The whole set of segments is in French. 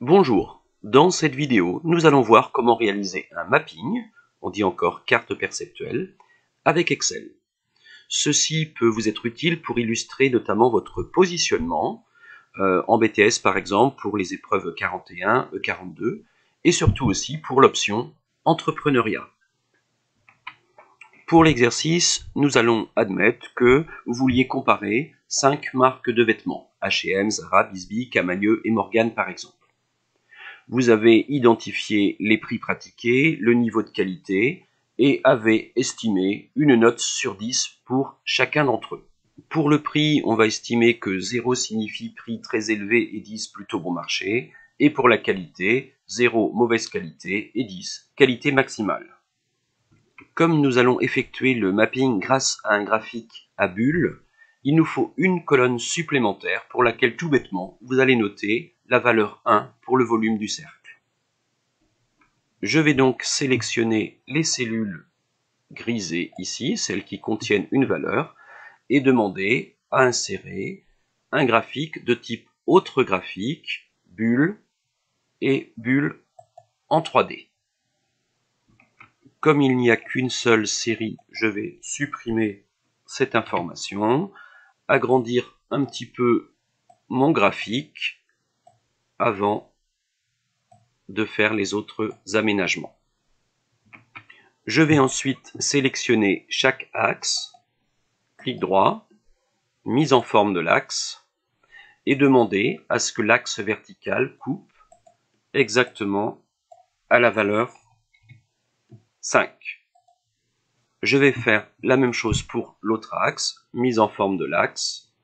Bonjour, dans cette vidéo, nous allons voir comment réaliser un mapping, on dit encore carte perceptuelle, avec Excel. Ceci peut vous être utile pour illustrer notamment votre positionnement en BTS par exemple pour les épreuves E41, E42 et surtout aussi pour l'option entrepreneuriat. Pour l'exercice, nous allons admettre que vous vouliez comparer 5 marques de vêtements, H&M, Zara, Bisbee, Camaïeu et Morgan par exemple. Vous avez identifié les prix pratiqués, le niveau de qualité et avez estimé une note sur 10 pour chacun d'entre eux. Pour le prix, on va estimer que 0 signifie prix très élevé et 10 plutôt bon marché. Et pour la qualité, 0 mauvaise qualité et 10 qualité maximale. Comme nous allons effectuer le mapping grâce à un graphique à bulles, il nous faut une colonne supplémentaire pour laquelle tout bêtement, vous allez noter la valeur 1 pour le volume du cercle. Je vais donc sélectionner les cellules grisées ici, celles qui contiennent une valeur, et demander à insérer un graphique de type autre graphique, bulle et bulle en 3D. Comme il n'y a qu'une seule série, je vais supprimer cette information, agrandir un petit peu mon graphique avant de faire les autres aménagements. Je vais ensuite sélectionner chaque axe, clic droit, mise en forme de l'axe, et demander à ce que l'axe vertical coupe exactement à la valeur 5. Je vais faire la même chose pour l'autre axe, mise en forme de l'axe,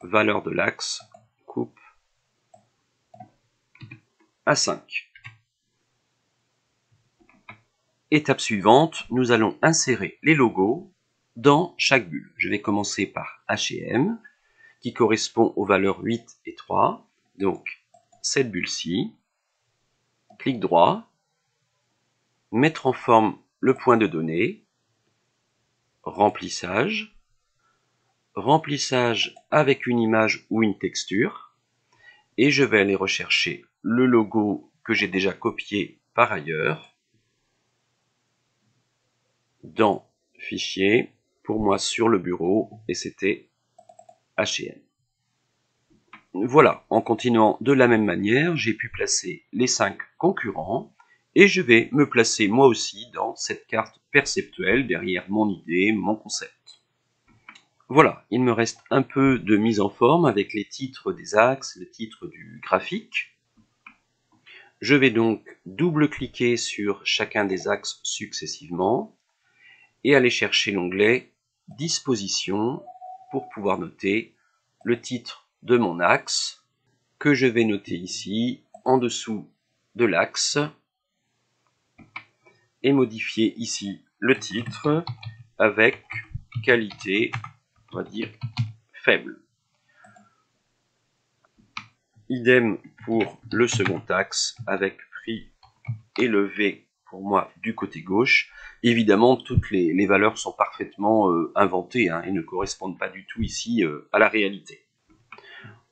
valeur de l'axe, coupe à 5. Étape suivante, nous allons insérer les logos dans chaque bulle. Je vais commencer par H&M, qui correspond aux valeurs 8 et 3. Donc, cette bulle-ci, clic droit, mettre en forme le point de données, remplissage, remplissage avec une image ou une texture, et je vais aller rechercher le logo que j'ai déjà copié par ailleurs, dans Fichier, pour moi sur le bureau, et c'était H&M. Voilà, en continuant de la même manière, j'ai pu placer les 5 concurrents, et je vais me placer moi aussi dans cette carte perceptuelle derrière mon idée, mon concept. Voilà, il me reste un peu de mise en forme avec les titres des axes, le titre du graphique. Je vais donc double-cliquer sur chacun des axes successivement et aller chercher l'onglet Disposition pour pouvoir noter le titre de mon axe que je vais noter ici en dessous de l'axe et modifier ici le titre avec qualité, on va dire, faible. Idem pour le second axe avec prix élevé pour moi du côté gauche. Évidemment, toutes les valeurs sont parfaitement inventées et ne correspondent pas du tout ici à la réalité.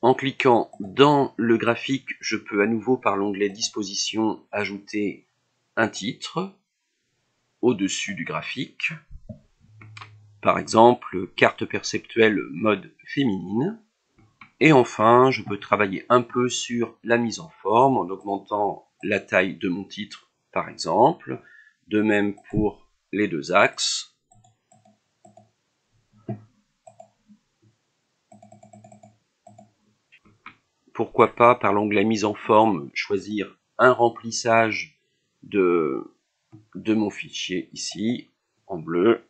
En cliquant dans le graphique, je peux à nouveau par l'onglet Disposition ajouter un titre au-dessus du graphique. Par exemple, carte perceptuelle mode féminine. Et enfin, je peux travailler un peu sur la mise en forme en augmentant la taille de mon titre, par exemple. De même pour les deux axes. Pourquoi pas, par l'onglet mise en forme, choisir un remplissage de mon fichier ici, en bleu.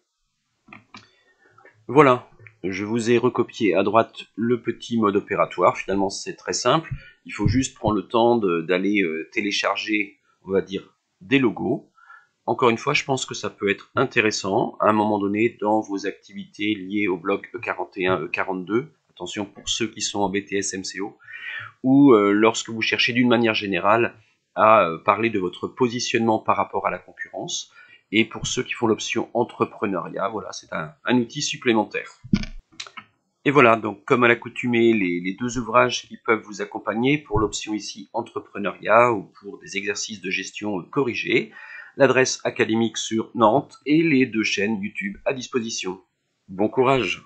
Voilà, je vous ai recopié à droite le petit mode opératoire. Finalement, c'est très simple. Il faut juste prendre le temps d'aller télécharger, on va dire, des logos. Encore une fois, je pense que ça peut être intéressant à un moment donné dans vos activités liées au bloc E41, E42. Attention pour ceux qui sont en BTS MCO. Ou lorsque vous cherchez d'une manière générale à parler de votre positionnement par rapport à la concurrence. Et pour ceux qui font l'option entrepreneuriat, voilà, c'est un outil supplémentaire. Et voilà, donc comme à l'accoutumée, les deux ouvrages qui peuvent vous accompagner pour l'option ici entrepreneuriat ou pour des exercices de gestion corrigés, l'adresse académique sur Nantes et les deux chaînes YouTube à disposition. Bon courage!